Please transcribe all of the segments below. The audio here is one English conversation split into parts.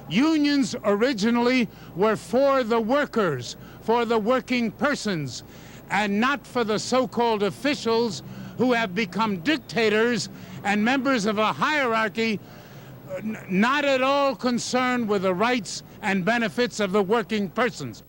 Unions originally were for the workers, for the working persons, and not for the so-called officials who have become dictators and members of a hierarchy not at all concerned with the rights and benefits of the working persons.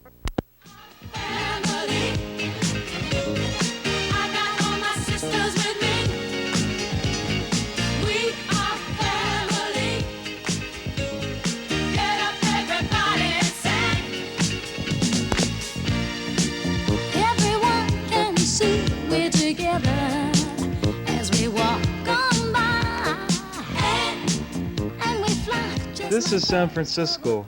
This is San Francisco,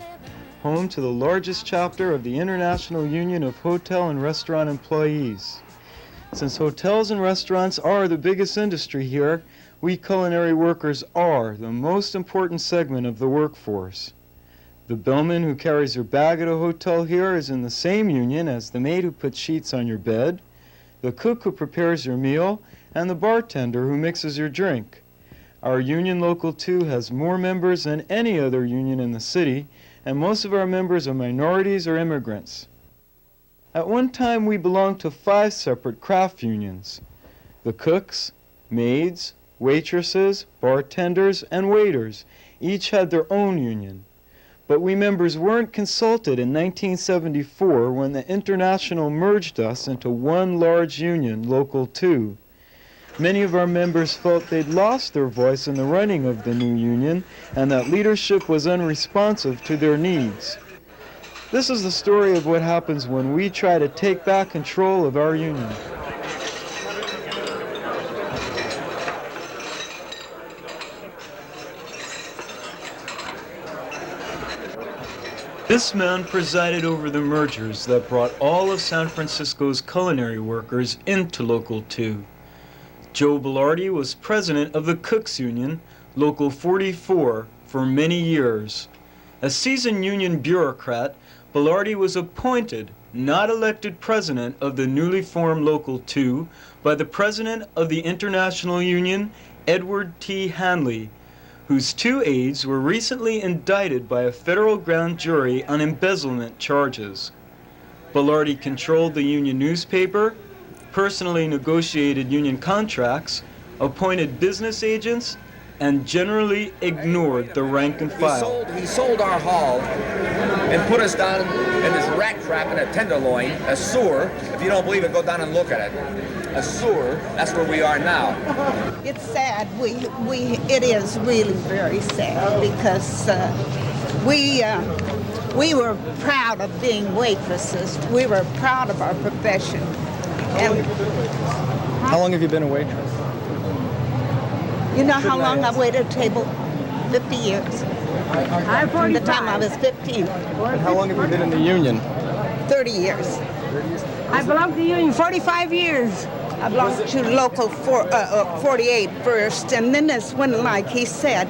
home to the largest chapter of the International Union of Hotel and Restaurant Employees. Since hotels and restaurants are the biggest industry here, we culinary workers are the most important segment of the workforce. The bellman who carries your bag at a hotel here is in the same union as the maid who puts sheets on your bed, the cook who prepares your meal, and the bartender who mixes your drink. Our union Local 2 has more members than any other union in the city, and most of our members are minorities or immigrants. At one time, we belonged to 5 separate craft unions. The cooks, maids, waitresses, bartenders, and waiters each had their own union. But we members weren't consulted in 1974 when the International merged us into one large union, Local 2. Many of our members felt they'd lost their voice in the running of the new union and that leadership was unresponsive to their needs. This is the story of what happens when we try to take back control of our union. This man presided over the mergers that brought all of San Francisco's culinary workers into Local 2. Joe Bardi was president of the Cooks Union, Local 44, for many years. A seasoned union bureaucrat, Bardi was appointed, not elected president of the newly formed Local 2 by the president of the International Union, Edward T. Hanley, whose 2 aides were recently indicted by a federal grand jury on embezzlement charges. Bardi controlled the union newspaper, personally negotiated union contracts, appointed business agents, and generally ignored the rank and file. He sold our hall and put us down in this rat trap in a tenderloin, a sewer. If you don't believe it, go down and look at it. A sewer, that's where we are now. It's sad. It is really very sad because we were proud of being waitresses. We were proud of our profession. And how long have you been a waitress? You know how long I waited at a table? 50 years. From the time I was 15. And how long have you been in the union? 30 years. I belong to the union 45 years. I belonged to Local 48 first, and then that's when, like he said,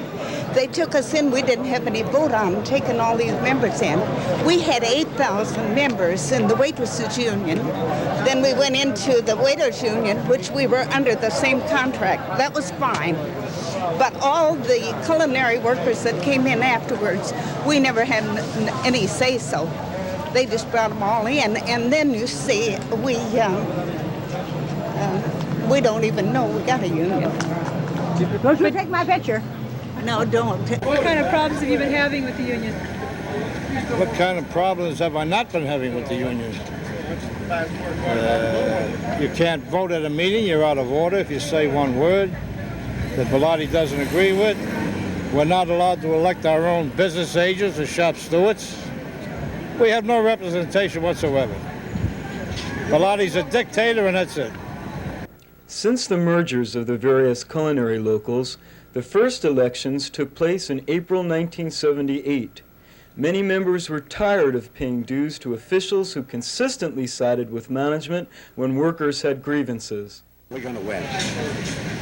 they took us in. We didn't have any vote on taking all these members in. We had 8,000 members in the waitresses union. Then we went into the waiters union, which we were under the same contract. That was fine. But all the culinary workers that came in afterwards, we never had any say-so. They just brought them all in. And then, you see, we don't even know we got a union. Don't you take my picture? No, don't. What kind of problems have you been having with the union? What kind of problems have I not been having with the union? You can't vote at a meeting, you're out of order if you say one word that Bardi doesn't agree with. We're not allowed to elect our own business agents or shop stewards. We have no representation whatsoever. Bardi's a dictator and that's it. Since the mergers of the various culinary locals, the first elections took place in April 1978. Many members were tired of paying dues to officials who consistently sided with management when workers had grievances. We're going to win.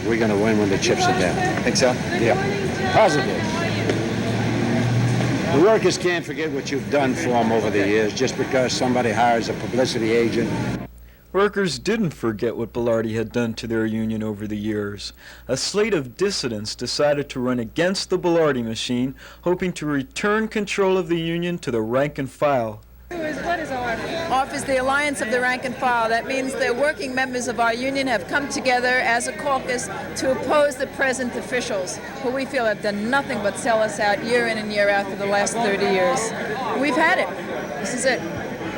We're going to win when the chips are down. Think so? Yeah. Positive. The workers can't forget what you've done for them over the years just because somebody hires a publicity agent. Workers didn't forget what Bardi had done to their union over the years. A slate of dissidents decided to run against the Bardi machine, hoping to return control of the union to the rank and file. What is ORF? ORF is the Alliance of the Rank and File. That means the working members of our union have come together as a caucus to oppose the present officials, who we feel have done nothing but sell us out year in and year out for the last 30 years. We've had it. This is it.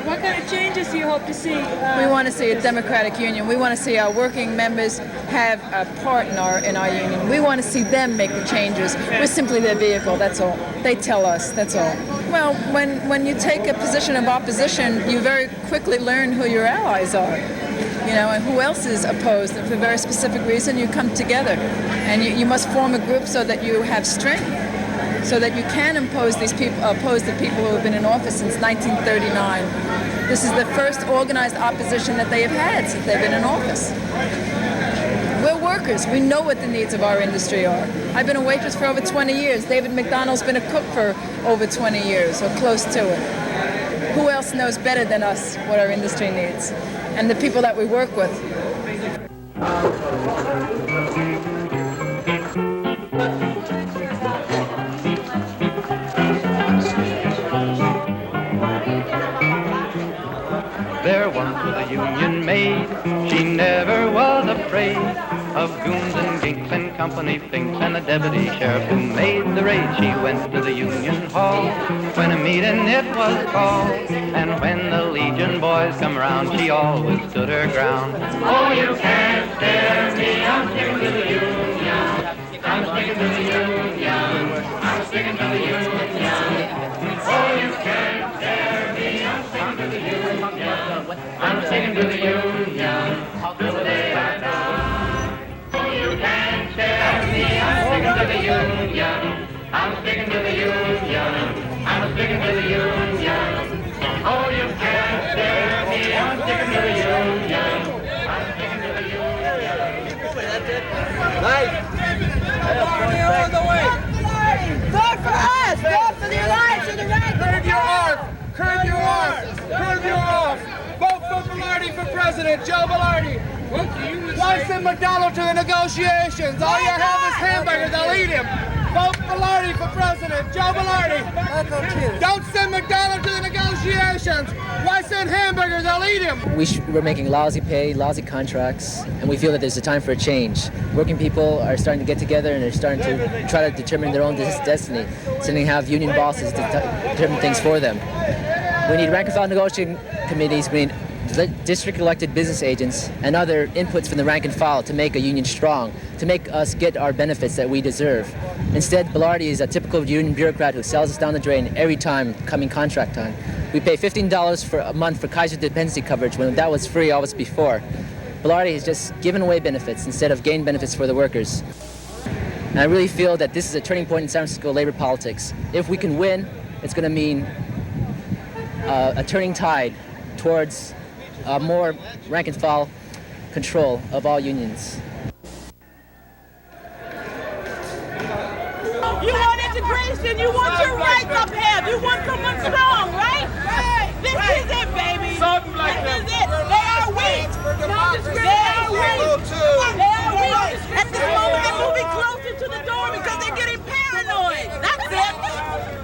What kind of changes do you hope to see? We want to see a democratic union. We want to see our working members have a part in our union. We want to see them make the changes. We're simply their vehicle, that's all. They tell us, that's all. Well, when you take a position of opposition, you very quickly learn who your allies are. You know, and who else is opposed. And for a very specific reason, you come together. And you must form a group so that you have strength, so that you can oppose the people who have been in office since 1939. This is the first organized opposition that they have had since they've been in office. We're workers. We know what the needs of our industry are. I've been a waitress for over 20 years. David McDonald's been a cook for over 20 years, or close to it. Who else knows better than us what our industry needs? And the people that we work with. There once was a union maid, she never was afraid of goons and ginks and company finks and the deputy sheriff who made the raid. She went to the union hall when a meeting it was called, and when the Legion boys come round, she always stood her ground. Oh, you can't scare me, I'm sticking to the union. I'm sticking to the union. I'm sticking to the union. Oh, you can't scare me, I'm sticking to the union. I'm sticking to the union till the day I die. Oh, you can't scare me, I'm sticking to the union. I'm sticking to the union. I'm sticking to the union. Oh, you can't scare me, I'm sticking to the union. I'm sticking to the union. That's it. Nice. All the way. Vote for us! Vote for the Alliance of the Rank and File! Curb your arm! Curb your arm! Vote for Bardi for president, Joe Bardi! Why send McDonald to the negotiations? All you have is hamburgers, they'll eat him! Vote for Bardi for president, Joe Bardi! Don't send McDonald to the negotiations! Why send hamburgers, they'll eat him! We're making lousy pay, lousy contracts, and we feel that there's a time for a change. Working people are starting to get together and they're starting to try to determine their own destiny, so they have union bosses to determine things for them. We need rank and file negotiating committees, we need district elected business agents and other inputs from the rank and file to make a union strong, to make us get our benefits that we deserve. Instead, Bardi is a typical union bureaucrat who sells us down the drain every time coming contract time. We pay $15 for a month for Kaiser dependency coverage when that was free always before. Bardi has just given away benefits instead of gained benefits for the workers. And I really feel that this is a turning point in San Francisco labor politics. If we can win, it's going to mean a turning tide towards more rank and file control of all unions. You want integration, you want your rights upheld, you want someone strong, right? This is it, baby. Something like this is it. They are weak. They are weak. They are weak. At this moment, they're moving closer to the door because they're getting paranoid. That's it.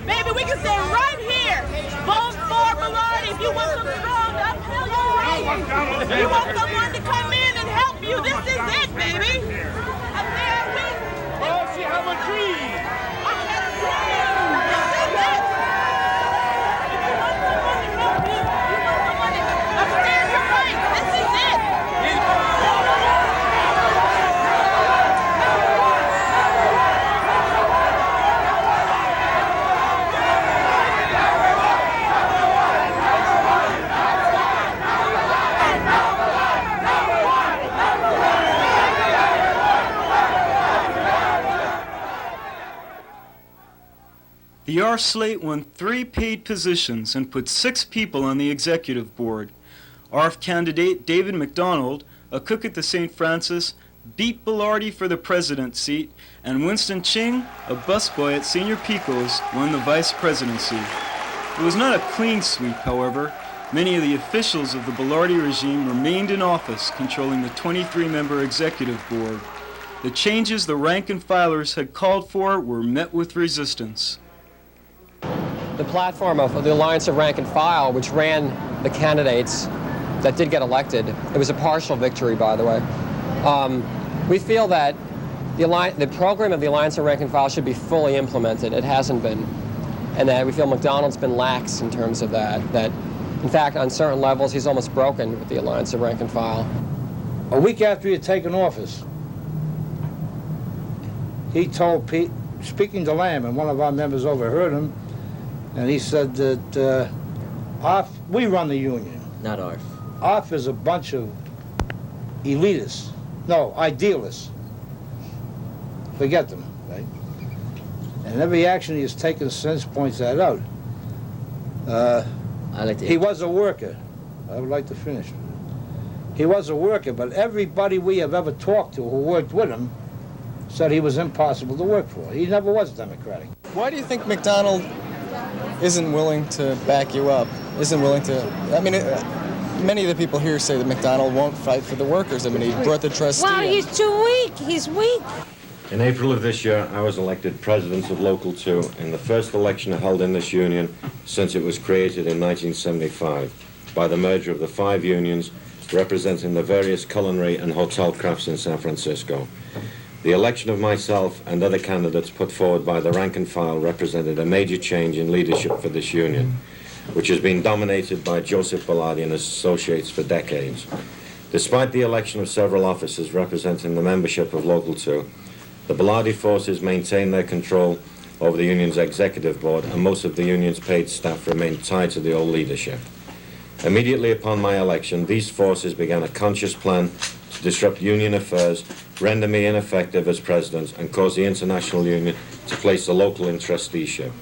Baby, we can say right here, vote for Bardi if you want some strong to upheld your rights. You want someone to come in and help you. This is it, baby. And they are weak. Oh, she have a dream. The R slate won 3 paid positions and put 6 people on the executive board. ARF candidate David McDonald, a cook at the St. Francis, beat Bardi for the president seat, and Winston Ching, a busboy at Senior Pico's, won the vice presidency. It was not a clean sweep, however. Many of the officials of the Bardi regime remained in office, controlling the 23-member executive board. The changes the rank-and-filers had called for were met with resistance. The platform of the Alliance of Rank and File, which ran the candidates that did get elected, it was a partial victory, by the way. We feel that the program of the Alliance of Rank and File should be fully implemented. It hasn't been. And that we feel McDonald's been lax in terms of that. That, in fact, on certain levels, he's almost broken with the Alliance of Rank and File. A week after he had taken office, he told Pete, speaking to Lamb, and one of our members overheard him, and he said that we run the union. Not ARF. ARF is a bunch of elitists. No, idealists. Forget them, right? And every action he has taken since points that out. He was a worker. I would like to finish. He was a worker, but everybody we have ever talked to who worked with him said he was impossible to work for. He never was democratic. Why do you think McDonald isn't willing to back you up? Isn't willing to, I mean, many of the people here say that McDonald won't fight for the workers. I mean, he brought the trustee. Well, he's too weak. He's weak. In April of this year, I was elected president of Local 2 in the first election held in this union since it was created in 1975 by the merger of the 5 unions representing the various culinary and hotel crafts in San Francisco. The election of myself and other candidates put forward by the rank and file represented a major change in leadership for this union, which has been dominated by Joseph Bardi and his associates for decades. Despite the election of several officers representing the membership of Local 2, the Bardi forces maintain their control over the union's executive board, and most of the union's paid staff remain tied to the old leadership. Immediately upon my election, these forces began a conscious plan to disrupt union affairs, render me ineffective as president, and cause the international union to place the local in trusteeship.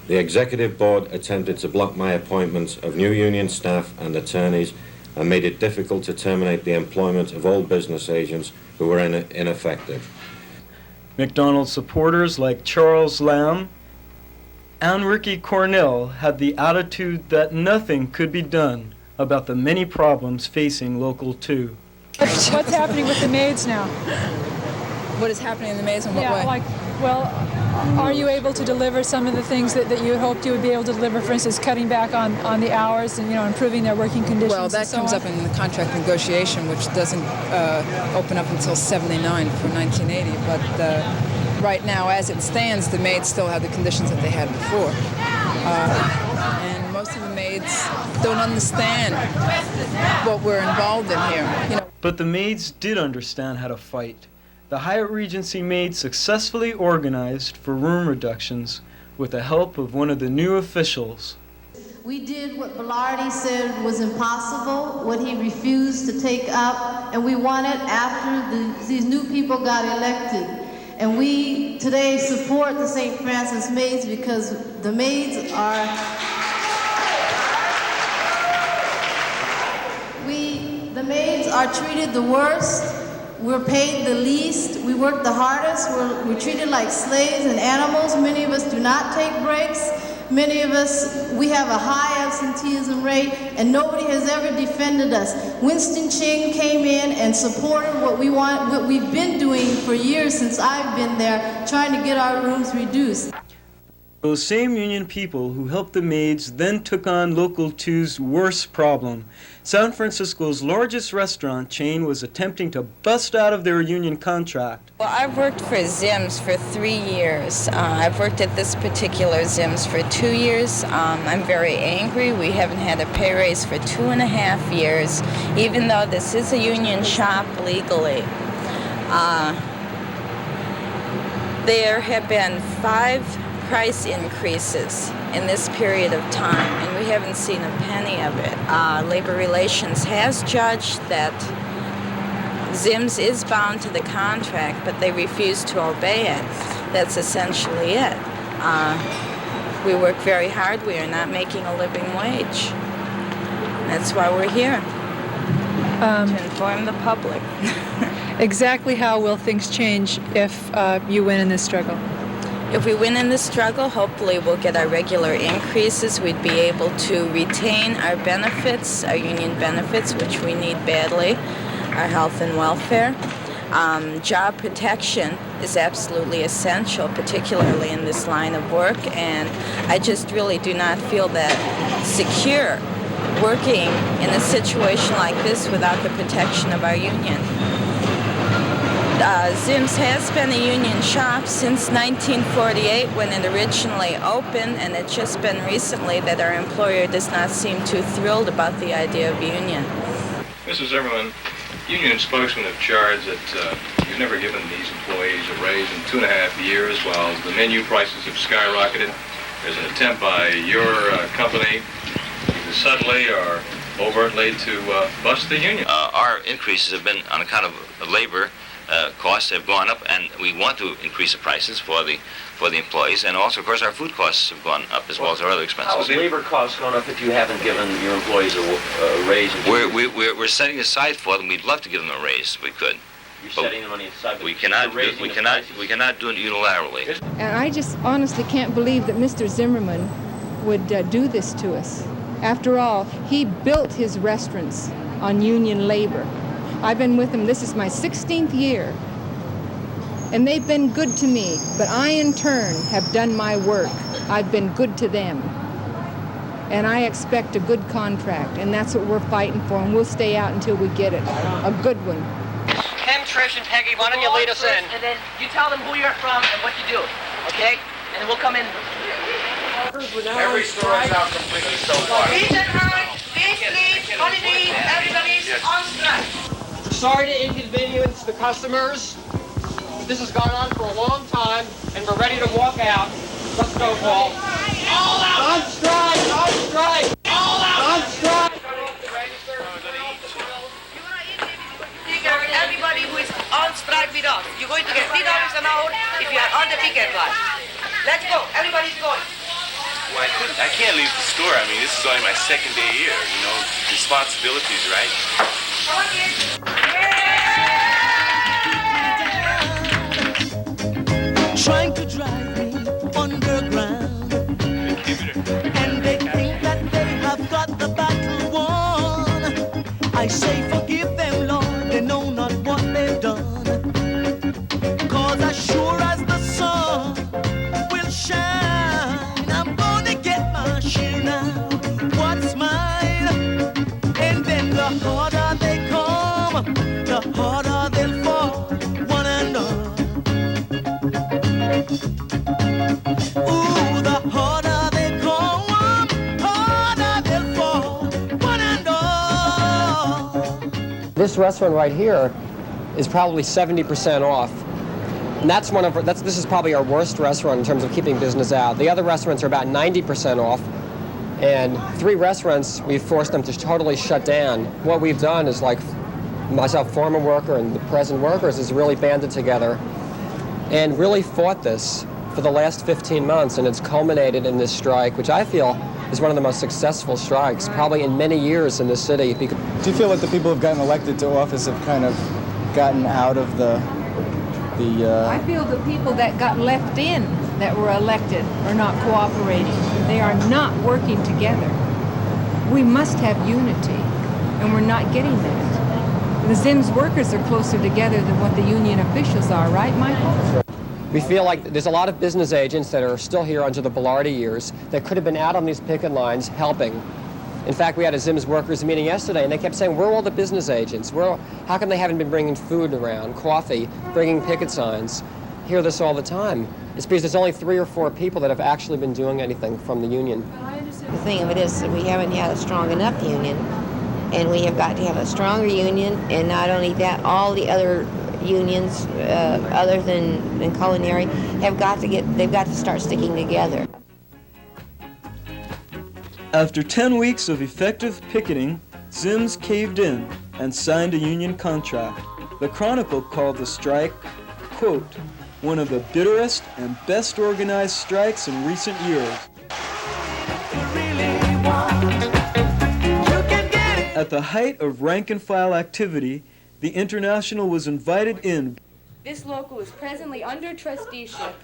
The executive board attempted to block my appointments of new union staff and attorneys and made it difficult to terminate the employment of all business agents who were ineffective. McDonald's supporters like Charles Lamb and Ricky Cornell had the attitude that nothing could be done about the many problems facing Local 2. What's happening with the maids now? What is happening in the maids in what way? Are you able to deliver some of the things that you had hoped you would be able to deliver, for instance, cutting back on the hours and, improving their working conditions? Well, that comes up in the contract negotiation, which doesn't open up until 79 for 1980. But right now, as it stands, the maids still have the conditions that they had before. And most of the maids don't understand what we're involved in here. But the maids did understand how to fight. The Hyatt Regency maids successfully organized for room reductions with the help of one of the new officials. We did what Bardi said was impossible, what he refused to take up, and we won it after these new people got elected. And we today support the St. Francis maids because the maids are... The maids are treated the worst. We're paid the least, we work the hardest, we're treated like slaves and animals. Many of us do not take breaks. Many of us, we have a high absenteeism rate, and nobody has ever defended us. Winston Ching came in and supported what we've been doing for years since I've been there, trying to get our rooms reduced. Those same union people who helped the maids then took on Local 2's worst problem. San Francisco's largest restaurant chain was attempting to bust out of their union contract. Well, I've worked for ZIM'S for 3 years. I've worked at this particular ZIM'S for 2 years. I'm very angry. We haven't had a pay raise for 2.5 years, even though this is a union shop legally. There have been 5 price increases in this period of time, and we haven't seen a penny of it. Labor Relations has judged that ZIM'S is bound to the contract, but they refuse to obey it. That's essentially it. We work very hard. We are not making a living wage. That's why we're here, to inform the public. Exactly how will things change if you win in this struggle? If we win in this struggle, hopefully we'll get our regular increases. We'd be able to retain our benefits, our union benefits, which we need badly, our health and welfare. Job protection is absolutely essential, particularly in this line of work, and I just really do not feel that secure working in a situation like this without the protection of our union. ZIM'S has been a union shop since 1948 when it originally opened, and it's just been recently that our employer does not seem too thrilled about the idea of union. Mrs. Zimmerman, union spokesmen have charged that you've never given these employees a raise in 2.5 years while the menu prices have skyrocketed. There's an attempt by your company either subtly or overtly to bust the union. Our increases have been on account of labor. Costs have gone up, and we want to increase the prices for the employees, and also, of course, our food costs have gone up as well as our other expenses. How have labor costs gone up if you haven't given your employees a raise? We're setting aside for them. We'd love to give them a raise if we could. You're setting the money aside, but we cannot do it unilaterally. And I just honestly can't believe that Mr. Zimmerman would do this to us. After all, he built his restaurants on union labor. I've been with them, this is my 16th year, and they've been good to me, but I in turn have done my work. I've been good to them, and I expect a good contract, and that's what we're fighting for, and we'll stay out until we get it, a good one. Ken, Trish, and Peggy, why don't you lead us in? And then you tell them who you're from and what you do, okay? And we'll come in. Every store is out completely so far. Everybody's on strike. Sorry to inconvenience the customers. This has gone on for a long time, and we're ready to walk out. Let's go, Paul. All out! On strike! On strike! All out! On strike! Everybody who is on strike with us, you're going to get $3 an hour if you are on the picket line. Let's go. Everybody's going. Well, I can't leave the store. I mean, this is only my second day here. You know, responsibilities, right? Trying to drive me underground, and they think that they have got the battle won. I say forgive them, Lord, they know not what they've done. 'Cause as sure as the sun will shine, I'm gonna get my share now, what's mine. And then the harder they come, the harder they'll fall, one and all. Ooh, the harder they come, harder they'll fall, one and all. This restaurant right here is probably 70% off. And this is probably our worst restaurant in terms of keeping business out. The other restaurants are about 90% off. And 3 restaurants, we've forced them to totally shut down. What we've done is, like myself, former worker, and the present workers, is really banded together and really fought this for the last 15 months, and it's culminated in this strike, which I feel is one of the most successful strikes, probably in many years in this city. Do you feel that the people who've gotten elected to office have kind of gotten out of I feel the people that got left in, that were elected, are not cooperating. They are not working together. We must have unity, and we're not getting that. The ZIM'S workers are closer together than what the union officials are, right, Michael? We feel like there's a lot of business agents that are still here under the Bardi years that could have been out on these picket lines helping. In fact, we had a ZIM'S workers meeting yesterday, and they kept saying, where are all the business agents? How come they haven't been bringing food around, coffee, bringing picket signs? Hear this all the time. It's because there's only 3 or 4 people that have actually been doing anything from the union. The thing of it is that we haven't had a strong enough union, and we have got to have a stronger union, and not only that, all the other unions, other than culinary, they've got to start sticking together. After 10 weeks of effective picketing, ZIM'S caved in and signed a union contract. The Chronicle called the strike, quote, one of the bitterest and best organized strikes in recent years. At the height of rank-and-file activity, the International was invited in. This local is presently under trusteeship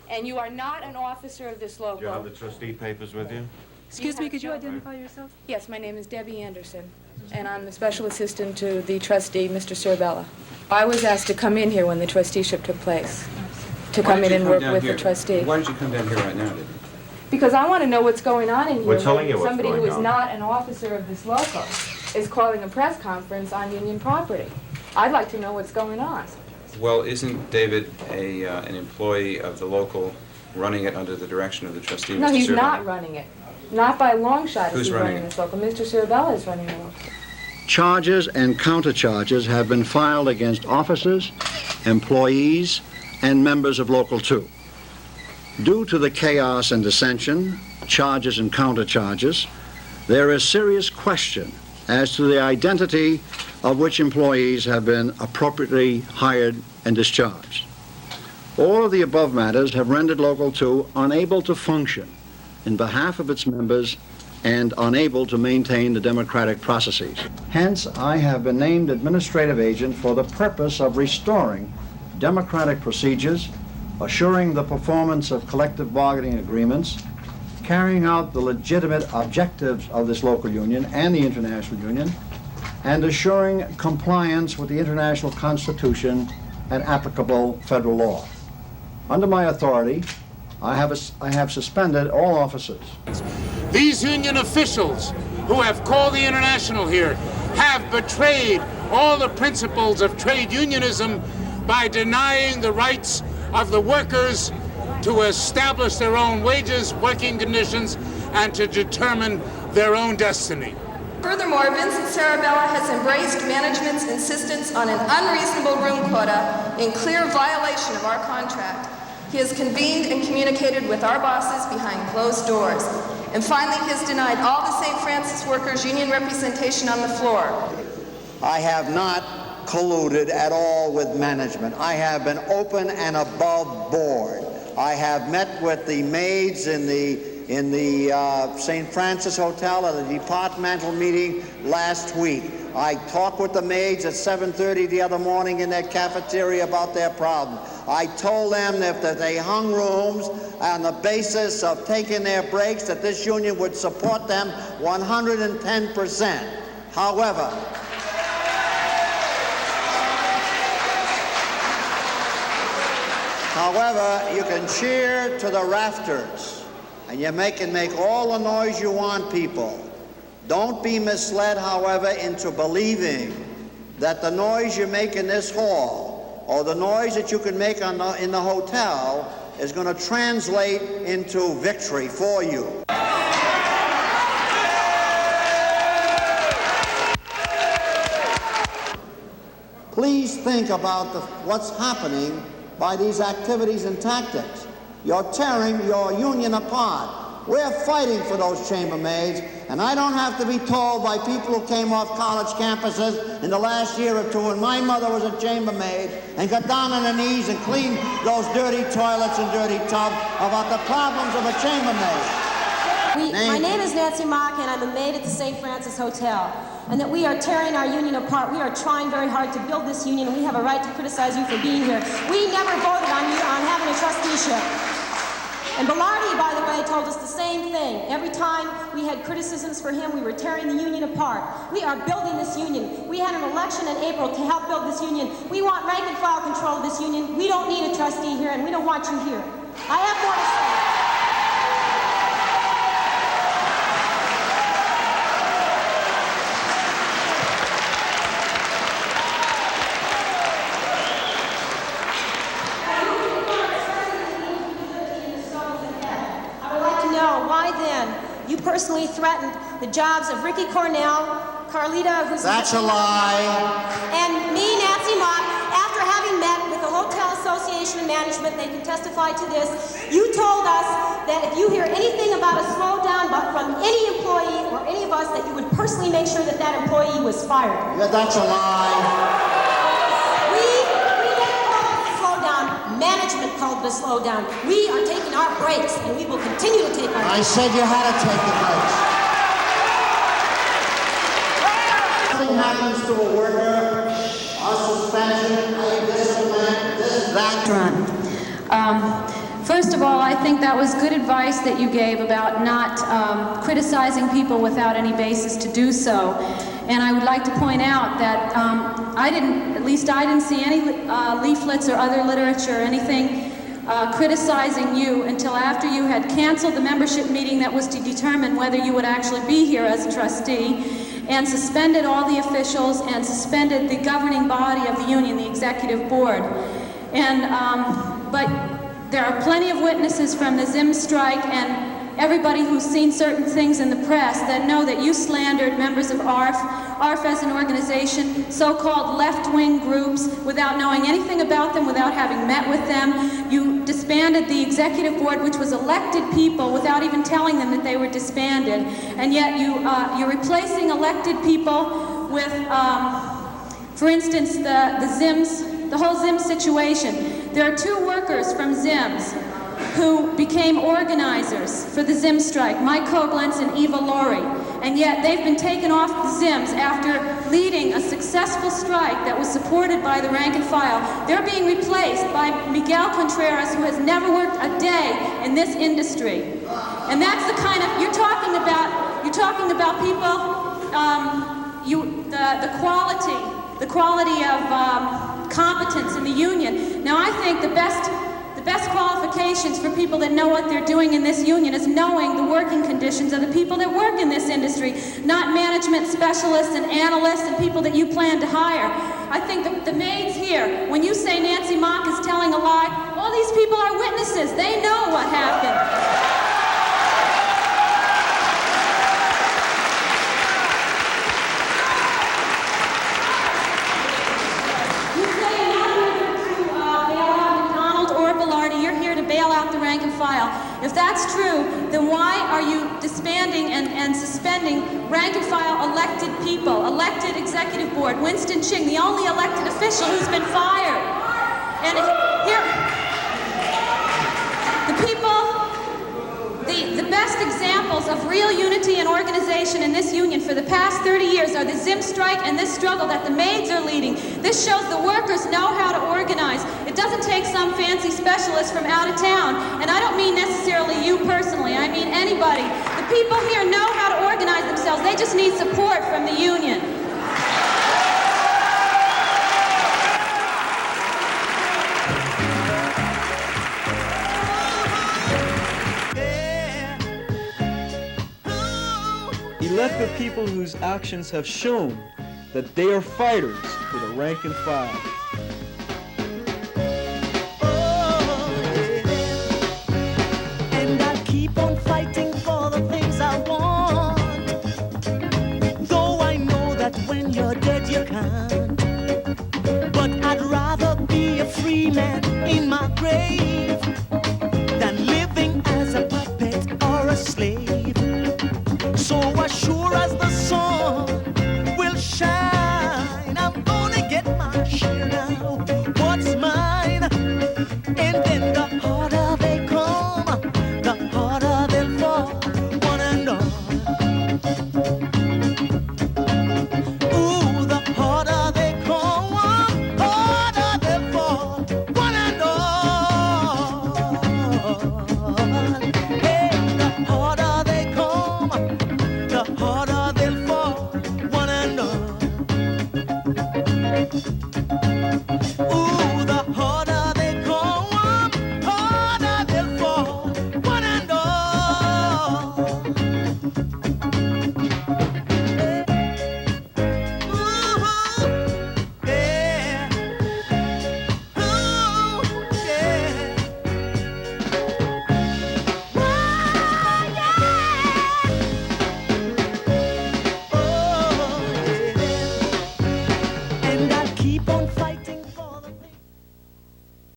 and you are not an officer of this local. Do you have the trustee papers with you? Excuse me, could you identify yourself? Yes, my name is Debbie Anderson, and I'm the special assistant to the trustee, Mr. Cirbella. I was asked to come in here when the trusteeship took place, to come in and work with the trustee. Why don't you come down here right now, Debbie? Because I want to know what's going on in here. We're telling you what's somebody going who is on. not an officer of this local is calling a press conference on union property. I'd like to know what's going on. Well, isn't David an employee of the local running it under the direction of the trustee, No, Mr. he's Cirbella? not running it. Not by a long shot is Who's he running running it? this local. Mr. Cirbella is running the local. Charges and countercharges have been filed against officers, employees, and members of Local 2. Due to the chaos and dissension, charges and countercharges, there is serious question as to the identity of which employees have been appropriately hired and discharged. All of the above matters have rendered Local 2 unable to function in behalf of its members and unable to maintain the democratic processes. Hence, I have been named administrative agent for the purpose of restoring democratic procedures, assuring the performance of collective bargaining agreements, carrying out the legitimate objectives of this local union and the international union, and assuring compliance with the international constitution and applicable federal law. Under my authority, I have suspended all officers. These union officials who have called the International here have betrayed all the principles of trade unionism by denying the rights of the workers to establish their own wages, working conditions, and to determine their own destiny. Furthermore, Vincent Cirbella has embraced management's insistence on an unreasonable room quota in clear violation of our contract. He has convened and communicated with our bosses behind closed doors. And finally, he has denied all the St. Francis workers' union representation on the floor. I have not colluded at all with management. I have been open and above board. I have met with the maids in the St. Francis Hotel at a departmental meeting last week. I talked with the maids at 7:30 the other morning in their cafeteria about their problem. I told them that if they hung rooms on the basis of taking their breaks, that this union would support them 110%. However, you can cheer to the rafters, and you can make all the noise you want, people. Don't be misled, however, into believing that the noise you make in this hall or the noise that you can make in the hotel is going to translate into victory for you. Please think about what's happening by these activities and tactics. You're tearing your union apart. We're fighting for those chambermaids, and I don't have to be told by people who came off college campuses in the last year or two, and my mother was a chambermaid and got down on her knees and cleaned those dirty toilets and dirty tubs about the problems of a chambermaid. My name is Nancy Mock, and I'm a maid at the St. Francis Hotel. And that we are tearing our union apart. We are trying very hard to build this union, and we have a right to criticize you for being here. We never voted on you on having a trusteeship. And Bardi, by the way, told us the same thing. Every time we had criticisms for him, we were tearing the union apart. We are building this union. We had an election in April to help build this union. We want rank and file control of this union. We don't need a trustee here, and we don't want you here. I have more to say. You personally threatened the jobs of Ricky Cornell, Carlita, who's... That's a lie. And me, Nancy Mock, after having met with the Hotel Association management, they can testify to this, you told us that if you hear anything about a slowdown from any employee or any of us, that you would personally make sure that that employee was fired. Yeah, that's a lie. Management called the slowdown. We are taking our breaks, and we will continue to take our breaks. I said you had to take the breaks. Nothing happens to a worker, a suspension, a discipline, this, that. First of all, I think that was good advice that you gave about not criticizing people without any basis to do so. And I would like to point out that at least I didn't see any leaflets or other literature or anything criticizing you until after you had canceled the membership meeting that was to determine whether you would actually be here as a trustee, and suspended all the officials and suspended the governing body of the union, the executive board. And, but there are plenty of witnesses from the ZIM'S strike and everybody who's seen certain things in the press that know that you slandered members of ARF as an organization, so-called left-wing groups, without knowing anything about them, without having met with them. You disbanded the executive board, which was elected people, without even telling them that they were disbanded. And yet you're replacing elected people with, for instance, the ZIM'S, the whole ZIM'S situation. There are two workers from ZIM'S who became organizers for the ZIM'S strike, Mike Koblenz and Eva Laurie. And yet they've been taken off the ZIM'S after leading a successful strike that was supported by the rank and file. They're being replaced by Miguel Contreras, who has never worked a day in this industry. And that's the kind of, you're talking about people, the quality of competence in the union. Now I think the best qualifications for people that know what they're doing in this union is knowing the working conditions of the people that work in this industry, not management specialists and analysts and people that you plan to hire. I think the maids here, when you say Nancy Mock is telling a lie, all these people are witnesses. They know what happened. Bail out the rank and file. If that's true, then why are you disbanding and suspending rank and file elected people, elected executive board? Winston Ching, the only elected official who's been fired. And here, the people, the best examples of real unity and organization in this union for the past 30 years are the ZIM'S strike and this struggle that the maids are leading. This shows the workers know how to organize. It doesn't take some fancy specialist from out of town, and I don't mean necessarily you personally, I mean anybody. The people here know how to organize themselves. They just need support from the union. Elect the people whose actions have shown that they are fighters for the rank and file. And I'll keep on fighting for the things I want. Though I know that when you're dead you can't. But I'd rather be a free man in my grave than living as a puppet or a slave.